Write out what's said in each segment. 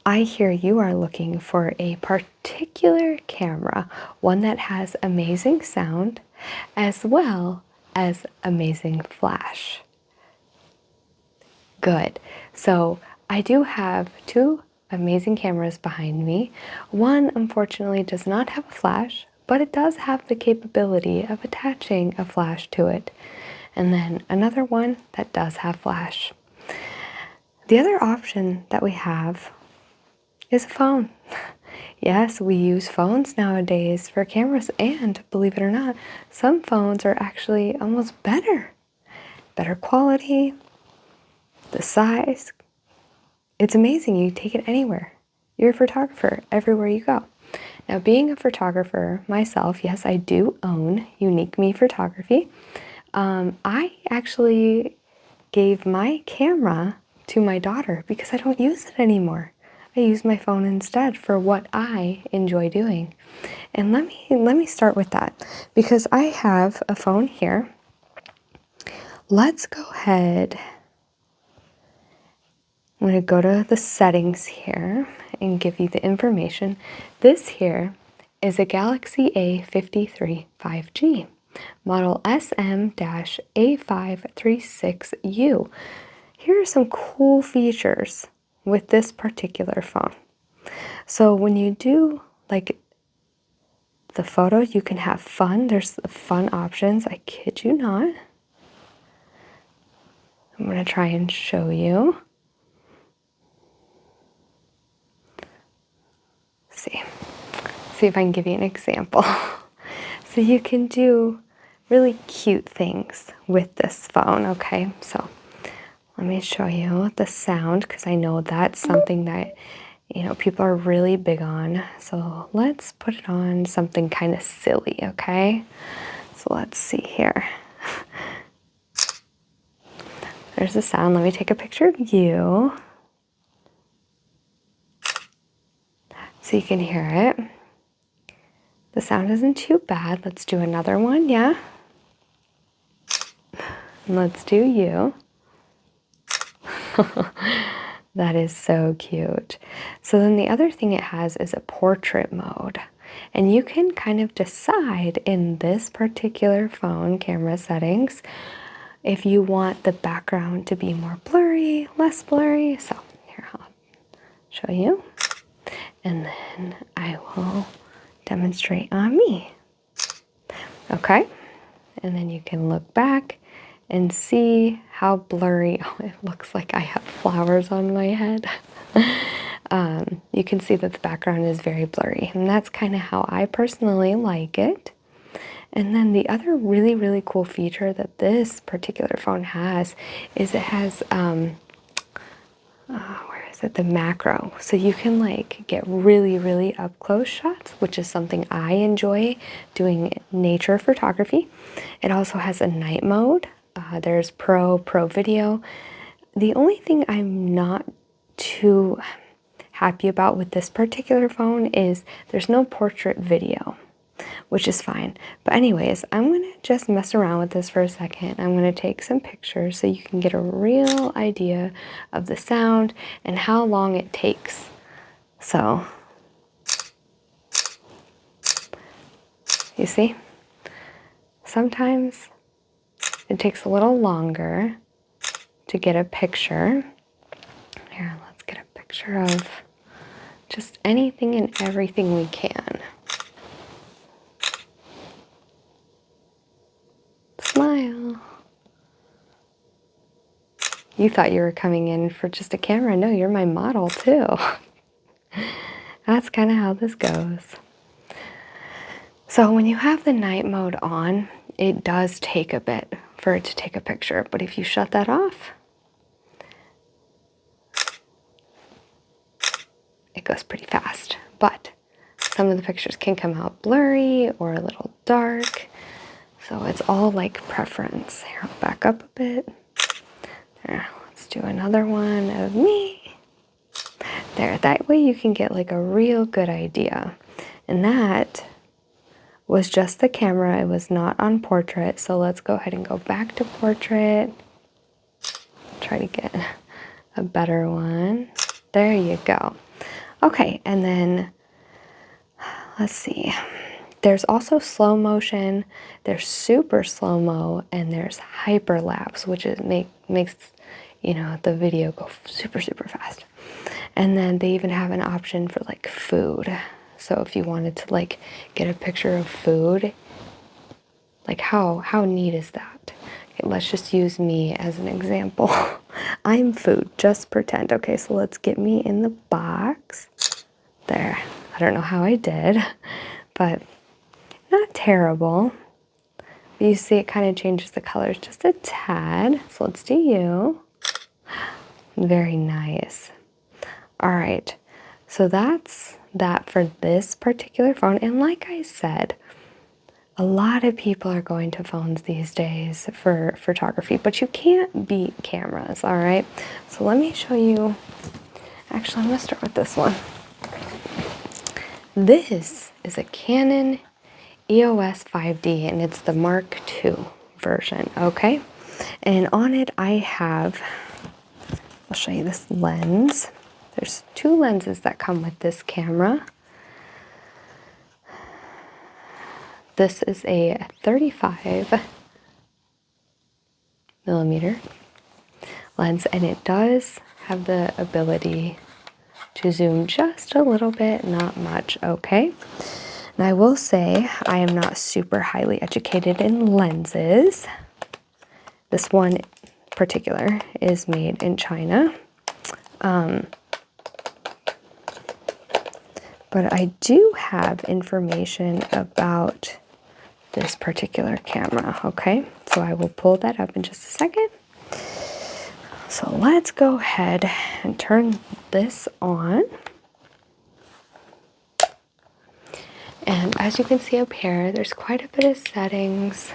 I hear you are looking for a particular camera, one that has amazing sound as well as amazing flash. Good. So I do have two amazing cameras behind me. One unfortunately does not have a flash, but it does have the capability of attaching a flash to it. And then another one that does have flash. The other option that we have is a phone. Yes, we use phones nowadays for cameras, and believe it or not, some phones are actually almost better. Better quality, the size. It's amazing. You take it anywhere. You're a photographer everywhere you go. Now, being a photographer myself, yes, I do own Unique Me Photography. I actually gave my camera to my daughter because I don't use it anymore. I use my phone instead for what I enjoy doing. And let me start with that because I have a phone here. Let's go ahead. I'm going to go to the settings here and give you the information. This here is a Galaxy A53 5G, model SM-A536U. Here are some cool features with this particular phone. So when you do like the photos, you can have fun. There's fun options. I kid you not. I'm going to try and show you. See if I can give you an example. So you can do really cute things with this phone, okay? So let me show you the sound because I know that's something that, you know, people are really big on. So let's put it on something kind of silly, okay? So let's see here. There's the sound. Let me take a picture of you so you can hear it. The sound isn't too bad. Let's do another one, yeah? And let's do you. That is so cute. So then the other thing it has is a portrait mode. And you can kind of decide in this particular phone camera settings if you want the background to be more blurry, less blurry. So here, I'll show you. And then I will demonstrate on me. Okay. And then you can look back and see how blurry, oh, it looks like I have flowers on my head. You can see that the background is very blurry, and that's kind of how I personally like it. And then the other really, really cool feature that this particular phone has is it has, where is it? The macro. So you can like get really, really up close shots, which is something I enjoy doing nature photography. It also has a night mode. There's pro video. The only thing I'm not too happy about with this particular phone is there's no portrait video, which is fine. But anyways, I'm gonna just mess around with this for a second. I'm gonna take some pictures so you can get a real idea of the sound and how long it takes. So, you see? Sometimes it takes a little longer to get a picture. Here, let's get a picture of just anything and everything we can. Smile. You thought you were coming in for just a camera. No, you're my model too. That's kind of how this goes. So when you have the night mode on, it does take a bit for it to take a picture. But if you shut that off, it goes pretty fast. But some of the pictures can come out blurry or a little dark. So it's all like preference. Here, I'll back up a bit. There, let's do another one of me. There, that way you can get like a real good idea. And that was just the camera. It was not on portrait. So let's go ahead and go back to portrait. Try to get a better one. There you go. Okay, and then let's see. There's also slow motion, there's super slow-mo, and there's hyperlapse, which makes, you know, the video go super, super fast. And then they even have an option for like food. So if you wanted to like get a picture of food, like how neat is that? Okay, let's just use me as an example. I'm food, just pretend. Okay, so let's get me in the box. There. I don't know how I did, but not terrible. But you see it kind of changes the colors just a tad. So let's do you. Very nice. All right, so that's that for this particular phone. And like I said, a lot of people are going to phones these days for photography, but you can't beat cameras, all right? So let me show you. Actually, I'm gonna start with this one. This is a Canon EOS 5D, and it's the Mark II version, okay? And on it I have, I'll show you this lens. There's two lenses that come with this camera. This is a 35 millimeter lens, and it does have the ability to zoom just a little bit, not much, okay? And I will say I am not super highly educated in lenses. This one in particular is made in China. But I do have information about this particular camera, okay? So I will pull that up in just a second. So let's go ahead and turn this on. And as you can see up here, there's quite a bit of settings,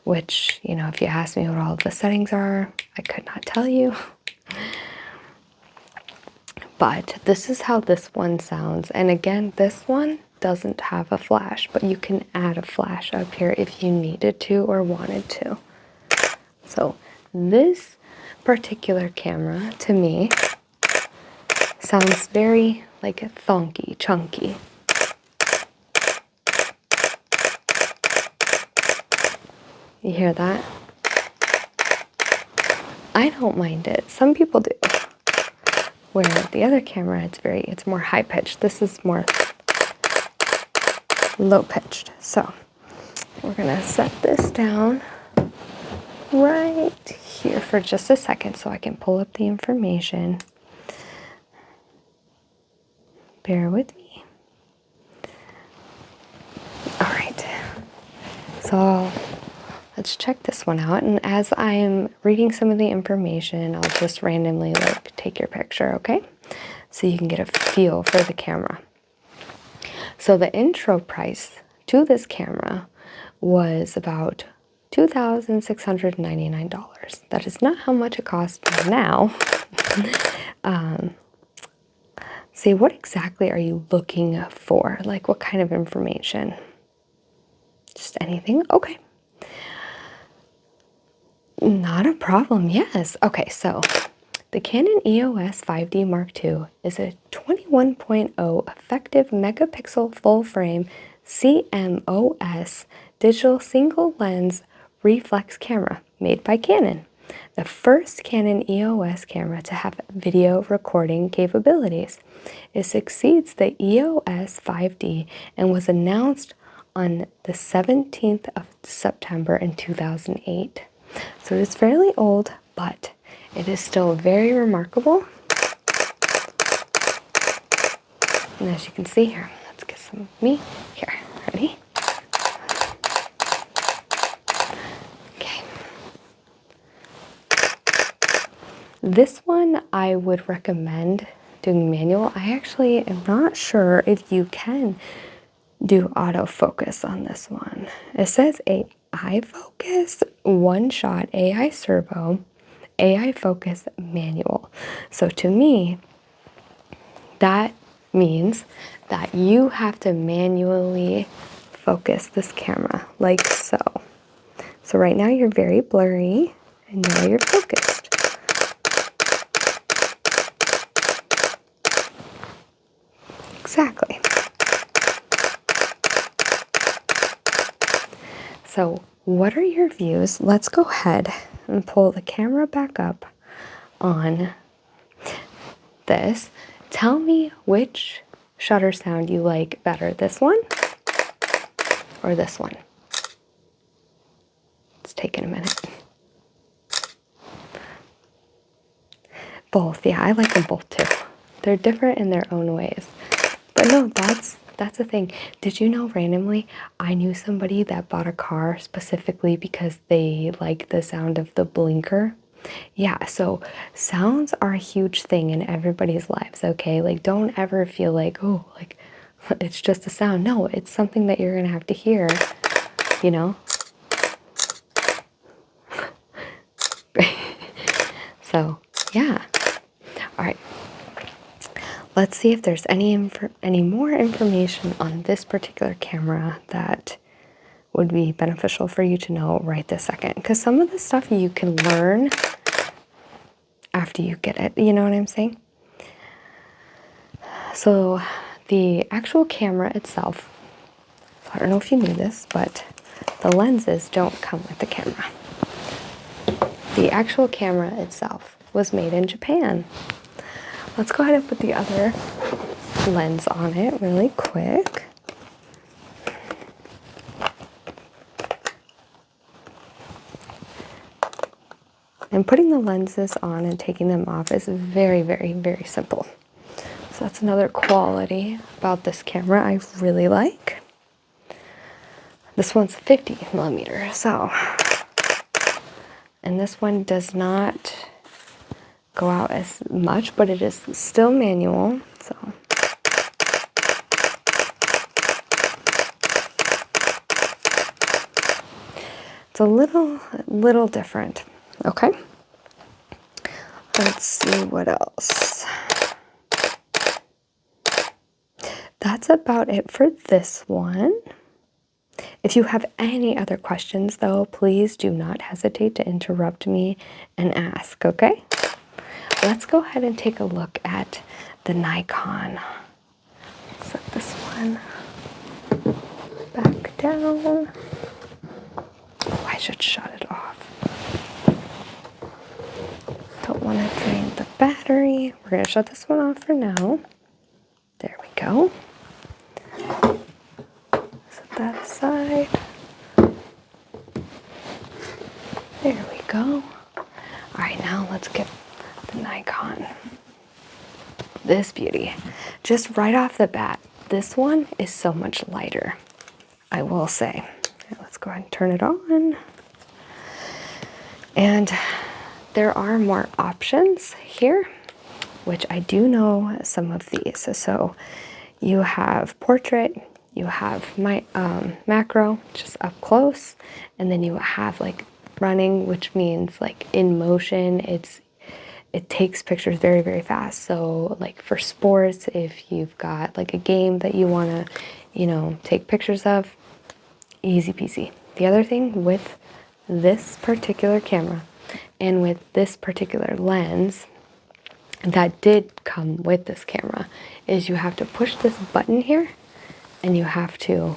which, you know, if you ask me what all of the settings are, I could not tell you. But this is how this one sounds. And again, this one doesn't have a flash, but you can add a flash up here if you needed to or wanted to. So this particular camera, to me, sounds very like a thonky, chunky. You hear that? I don't mind it. Some people do. Where the other camera, it's more high pitched. This is more low pitched. So we're gonna set this down right here for just a second so I can pull up the information. Bear with me. All right, so let's check this one out. And as I'm reading some of the information, I'll just randomly like take your picture, okay? So you can get a feel for the camera. So the intro price to this camera was about $2,699. That is not how much it costs now. See, what exactly are you looking for? Like, what kind of information? Just anything? Okay. Not a problem, yes. Okay, so the Canon EOS 5D Mark II is a 21.0 effective megapixel full-frame CMOS digital single-lens reflex camera made by Canon. The first Canon EOS camera to have video recording capabilities. It succeeds the EOS 5D and was announced on the 17th of September in 2008. So it's fairly old, but it is still very remarkable. And as you can see here, let's get some of me. Here, ready? Okay. This one I would recommend doing manual. I actually am not sure if you can do autofocus on this one. It says AI focus, one shot, AI servo, AI focus manual. So to me, that means that you have to manually focus this camera like so. So right now you're very blurry and now you're focused. Exactly. So what are your views? Let's go ahead and pull the camera back up on this. Tell me which shutter sound you like better, this one or this one. It's taking a minute. Both, yeah, I like them both too. They're different in their own ways. But no, that's the thing. Did you know randomly I knew somebody that bought a car specifically because they like the sound of the blinker? Yeah, so sounds are a huge thing in everybody's lives, okay? Like, don't ever feel like, oh, like, it's just a sound. No, it's something that you're gonna have to hear, you know? So, yeah. All right. Let's see if there's any more information on this particular camera that would be beneficial for you to know right this second. Because some of the stuff you can learn after you get it. You know what I'm saying? So the actual camera itself, I don't know if you knew this, but the lenses don't come with the camera. The actual camera itself was made in Japan. Let's go ahead and put the other lens on it really quick. And putting the lenses on and taking them off is very, very, very simple. So that's another quality about this camera I really like. This one's 50 millimeter, so, and this one does not go out as much, but it is still manual, so. It's a little different, okay? Let's see what else. That's about it for this one. If you have any other questions though, please do not hesitate to interrupt me and ask, okay? Let's go ahead and take a look at the Nikon. Set this one back down. Oh, I should shut it off. Don't want to drain the battery. We're going to shut this one off for now. There we go. Set that aside. There we go. All right, now let's get the Nikon. This beauty. Just right off the bat, this one is so much lighter, I will say. Okay, let's go ahead and turn it on. And there are more options here, which I do know some of these. So you have portrait, you have my macro, just up close, and then you have like running, which means like in motion. It takes pictures very, very fast. So like for sports, if you've got like a game that you want to, you know, take pictures of, easy peasy. The other thing with this particular camera and with this particular lens that did come with this camera is you have to push this button here and you have to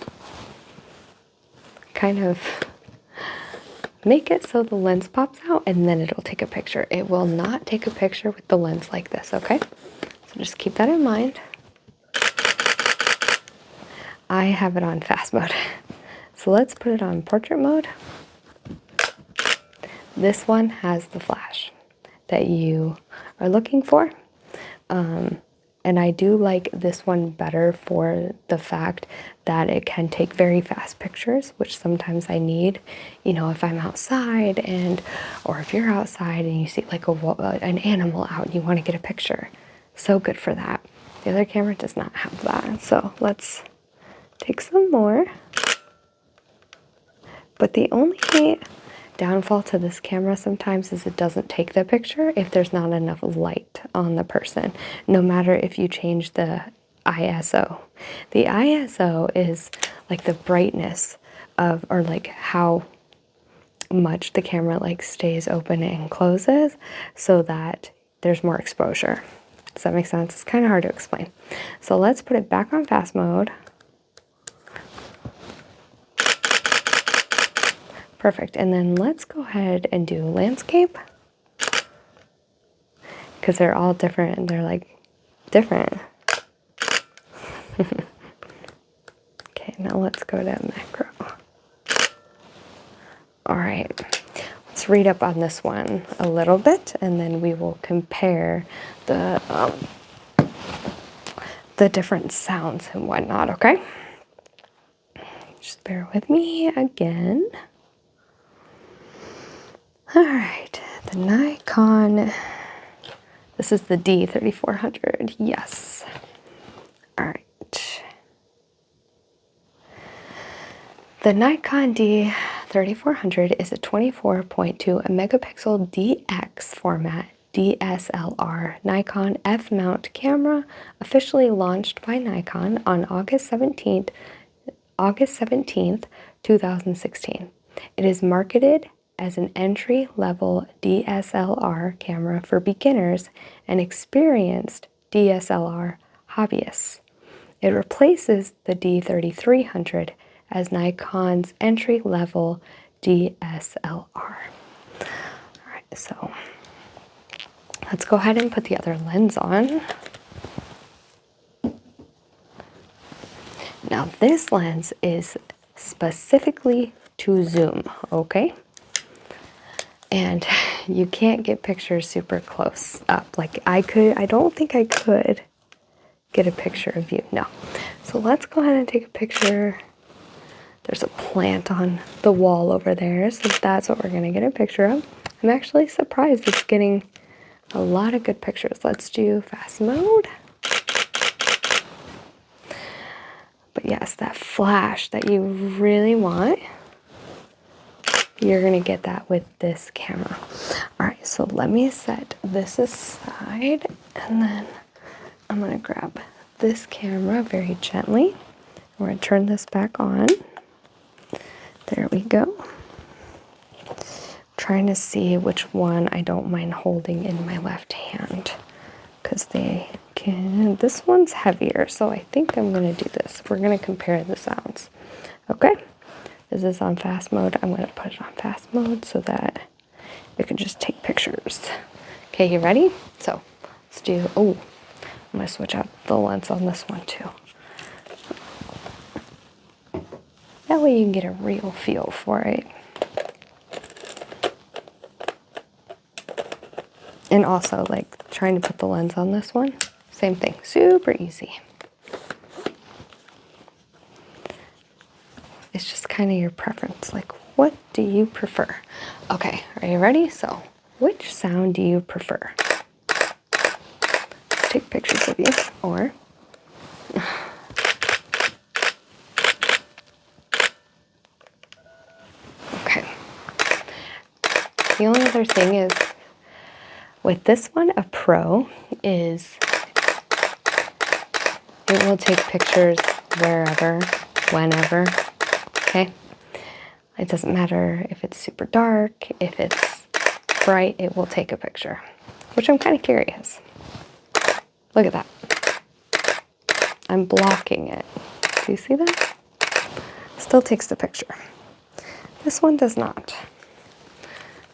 kind of make it so the lens pops out and then it'll take a picture. It will not take a picture with the lens like this, okay? So just keep that in mind. I have it on fast mode. So let's put it on portrait mode. This one has the flash that you are looking for. And I do like this one better for the fact that it can take very fast pictures, which sometimes I need, you know, if I'm outside or if you're outside and you see like an animal out and you want to get a picture. So good for that. The other camera does not have that. So let's take some more. But the only downfall to this camera sometimes is it doesn't take the picture if there's not enough light on the person, no matter if you change the ISO. The ISO is like the brightness of, or like how much the camera like stays open and closes so that there's more exposure. Does that make sense? It's kind of hard to explain. So let's put it back on fast mode. Perfect. And then let's go ahead and do landscape, because they're all different and they're like different. Okay, now let's go to macro. All right, let's read up on this one a little bit, and then we will compare the different sounds and whatnot, okay? Just bear with me again. All right, the Nikon, this is the D3400, yes. All right. The Nikon D3400 is a 24.2 megapixel DX format DSLR Nikon F-mount camera, officially launched by Nikon on August 17th, 2016. It is marketed as an entry-level DSLR camera for beginners and experienced DSLR hobbyists. It replaces the D3300 as Nikon's entry-level DSLR. All right, so let's go ahead and put the other lens on. Now this lens is specifically to zoom, okay? And you can't get pictures super close up. Like I don't think I could get a picture of you, no. So let's go ahead and take a picture. There's a plant on the wall over there, so that's what we're gonna get a picture of. I'm actually surprised it's getting a lot of good pictures. Let's do fast mode. But yes, that flash that you really want, you're gonna get that with this camera. All right, so let me set this aside, and then I'm gonna grab this camera very gently. We're gonna turn this back on. There we go. Trying to see which one I don't mind holding in my left hand, because they can, this one's heavier, so I think I'm gonna do this. We're gonna compare the sounds. Okay, is this on fast mode? I'm gonna put it on fast mode so that we can just take pictures. Okay, you ready? So let's do, oh, I'm gonna switch out the lens on this one too. That way you can get a real feel for it. And also, like, trying to put the lens on this one, same thing, super easy. It's just kind of your preference, like, what do you prefer? Okay, are you ready? So, which sound do you prefer? Take pictures of you, or okay. The only other thing is, with this one, a pro is it will take pictures wherever, whenever, okay? It doesn't matter if it's super dark, if it's bright, it will take a picture, which I'm kind of curious. Look at that. I'm blocking it. Do you see that? Still takes the picture. This one does not.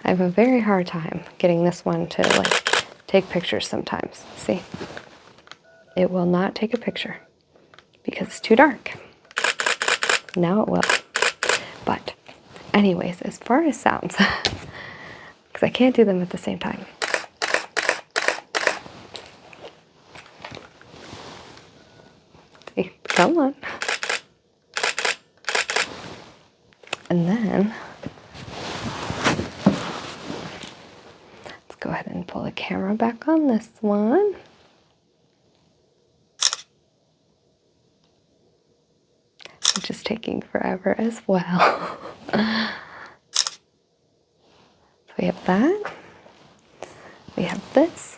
I have a very hard time getting this one to like take pictures sometimes. See? It will not take a picture because it's too dark. Now it will. But anyways, as far as sounds, because I can't do them at the same time. See, come on. And then let's go ahead and pull the camera back on this one. Which is taking forever as well. So we have that. We have this.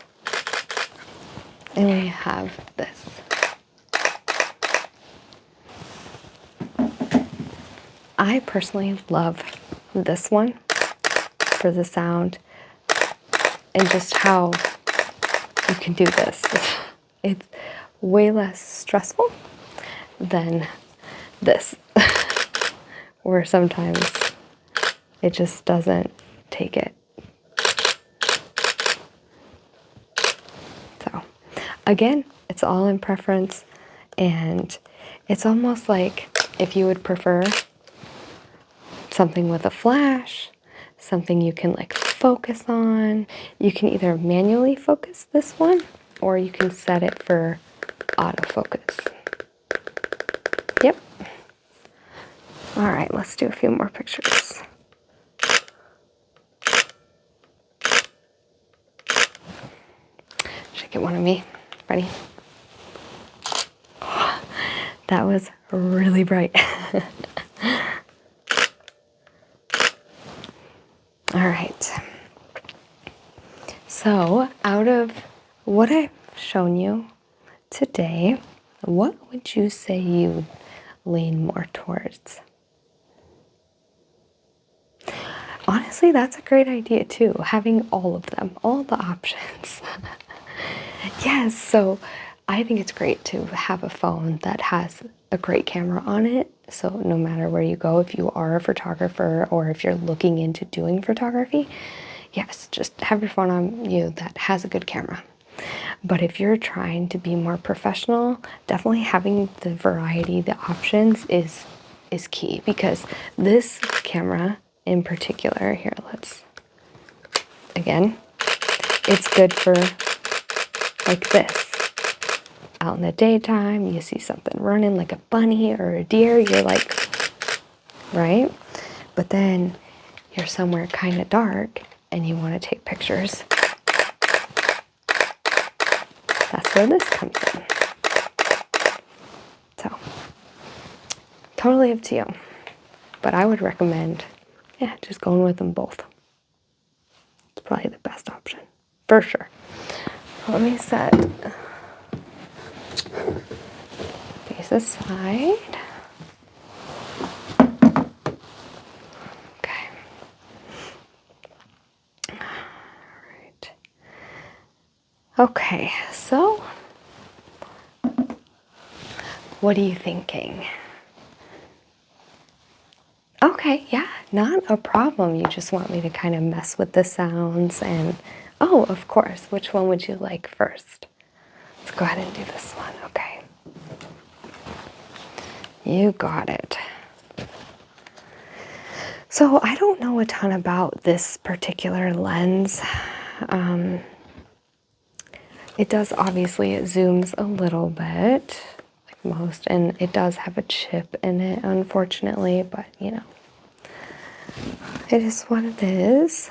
And we have this. I personally love this one for the sound and just how you can do this. It's way less stressful than this, where sometimes it just doesn't take it. So again, it's all in preference, and it's almost like if you would prefer something with a flash, something you can like focus on, you can either manually focus this one or you can set it for autofocus. Yep. All right, let's do a few more pictures. Should I get one of me? Ready? Oh, that was really bright. All right. So out of what I've shown you today, what would you say you lean more towards? Honestly, that's a great idea too, having all of them, all the options. Yes, so I think it's great to have a phone that has a great camera on it. So no matter where you go, if you are a photographer or if you're looking into doing photography, yes, just have your phone on you that has a good camera. But if you're trying to be more professional, definitely having the variety, the options is key, because this camera in particular, here, again, it's good for like this. Out in the daytime, you see something running like a bunny or a deer, you're like, right? But then you're somewhere kind of dark and you want to take pictures. That's where this comes in. So, totally up to you. But I would recommend, yeah, just going with them both. It's probably the best option, for sure. Let me set these aside. Okay. All right. Okay, so what are you thinking? Okay, yeah, not a problem. You just want me to kind of mess with the sounds and, oh, of course. Which one would you like first? Let's go ahead and do this one, okay. You got it. So I don't know a ton about this particular lens. It does, obviously, it zooms a little bit, like most, and it does have a chip in it, unfortunately, but you know, it is what it is.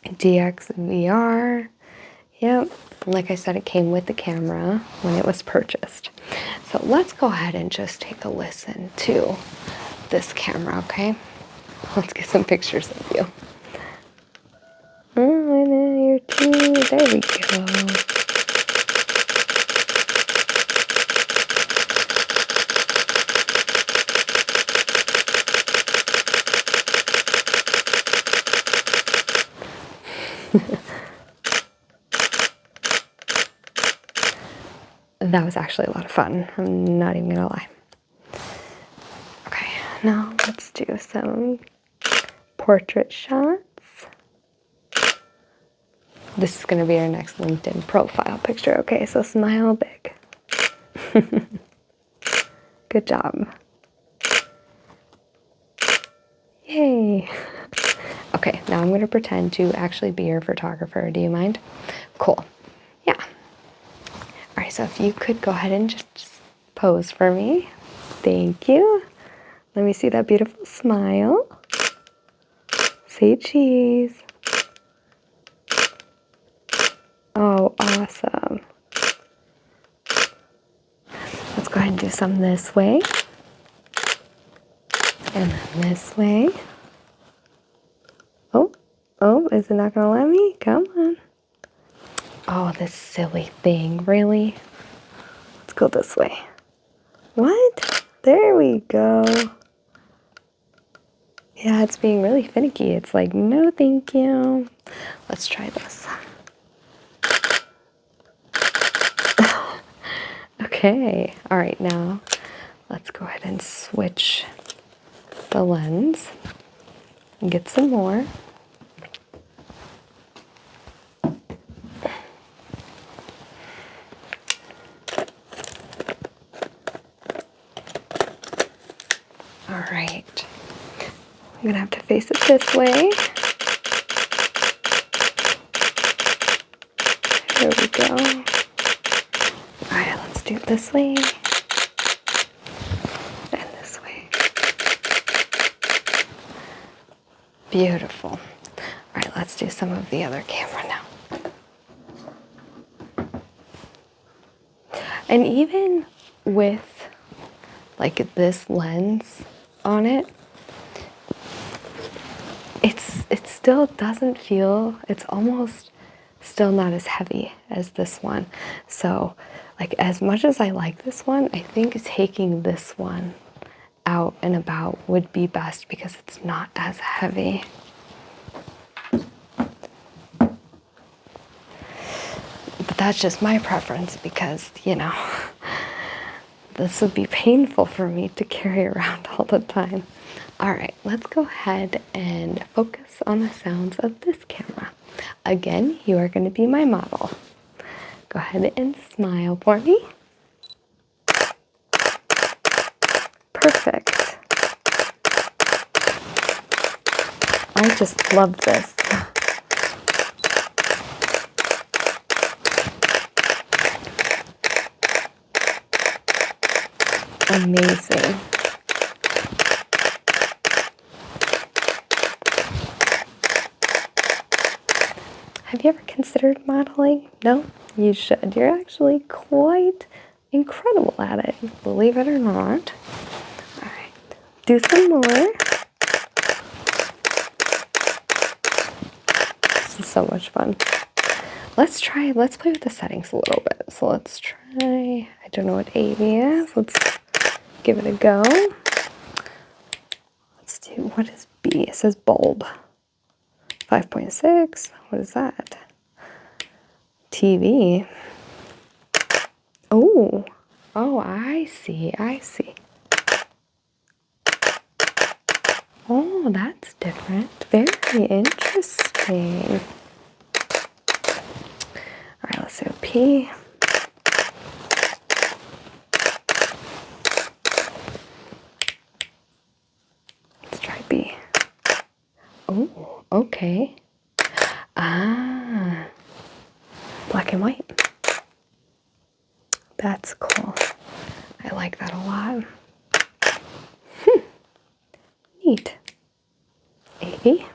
DXVR, yep, like I said, it came with the camera when it was purchased. So let's go ahead and just take a listen to this camera, okay? Let's get some pictures of you. Oh, and then you're too, there we go. That was actually a lot of fun. I'm not even gonna lie. Okay, now let's do some portrait shots. This is gonna be our next LinkedIn profile picture. Okay, so smile big. Good job. Yay. Okay, now I'm gonna pretend to actually be your photographer. Do you mind? Cool. Yeah. All right, so if you could go ahead and just pose for me. Thank you. Let me see that beautiful smile. Say cheese. Oh, awesome. Let's go ahead and do some this way. And then this way. Oh, is it not gonna let me? Come on. Oh, this silly thing, really? Let's go this way. What? There we go. Yeah, it's being really finicky. It's like, no, thank you. Let's try this. Okay, all right, now let's go ahead and switch the lens and get some more. All right, I'm gonna have to face it this way. There we go. All right, let's do it this way and this way. Beautiful. All right, let's do some of the other camera now. And even with like this lens on it, it still doesn't feel, it's almost still not as heavy as this one. So like as much as I like this one, I think taking this one out and about would be best because it's not as heavy. But that's just my preference because, you know, this would be painful for me to carry around all the time. All right, let's go ahead and focus on the sounds of this camera. Again, you are going to be my model. Go ahead and smile for me. Perfect. I just love this. Amazing. Have you ever considered modeling? No? You should. You're actually quite incredible at it, believe it or not. All right, do some more. This is so much fun. Let's play with the settings a little bit. So let's try, I don't know what 80 is. Let's give it a go. Let's do, what is B? It says bulb. 5.6, what is that? TV. Oh, I see. Oh, that's different. Very interesting. All right, let's do P. Let's try B. Oh, okay. Ah, black and white. That's cool. I like that a lot. Neat. 80.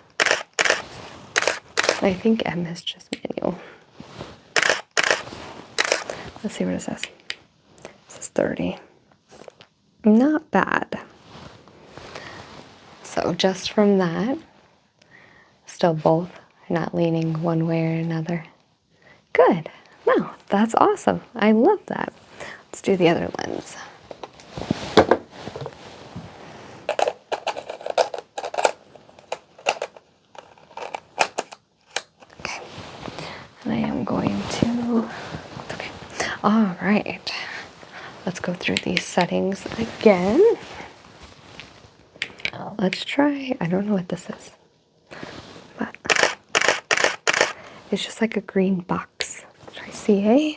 I think M is just manual. Let's see what it says. It says 30. Not bad. So just from that, still both are not leaning one way or another. Good. No, that's awesome. I love that. Let's do the other lens. Okay. And I am going to, okay. All right. Let's go through these settings again. Let's try, I don't know what this is, but it's just like a green box. Try CA.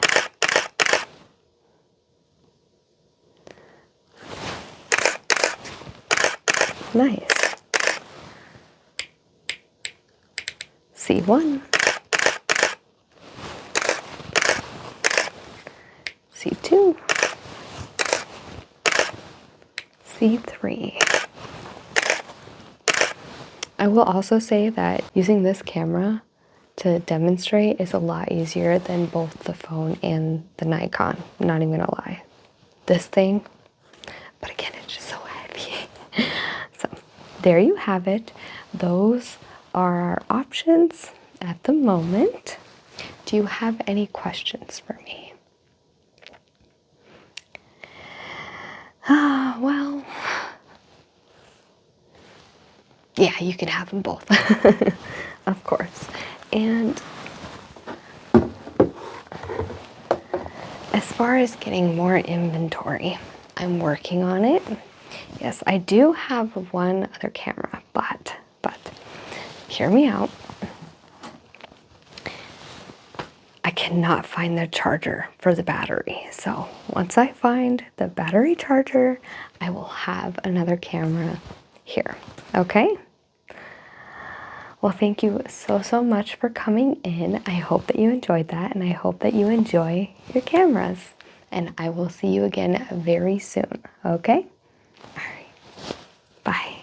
Nice. C1. C2. C3. I will also say that using this camera to demonstrate is a lot easier than both the phone and the Nikon. I'm not even gonna lie. This thing, but again, it's just so heavy. So there you have it. Those are our options at the moment. Do you have any questions for me? Well, yeah, you can have them both, of course. And as far as getting more inventory, I'm working on it. Yes, I do have one other camera, but hear me out. I cannot find the charger for the battery. So once I find the battery charger, I will have another camera here. Okay? Well, thank you so much for coming in. I hope that you enjoyed that, and I hope that you enjoy your cameras. And I will see you again very soon. Okay? All right. Bye.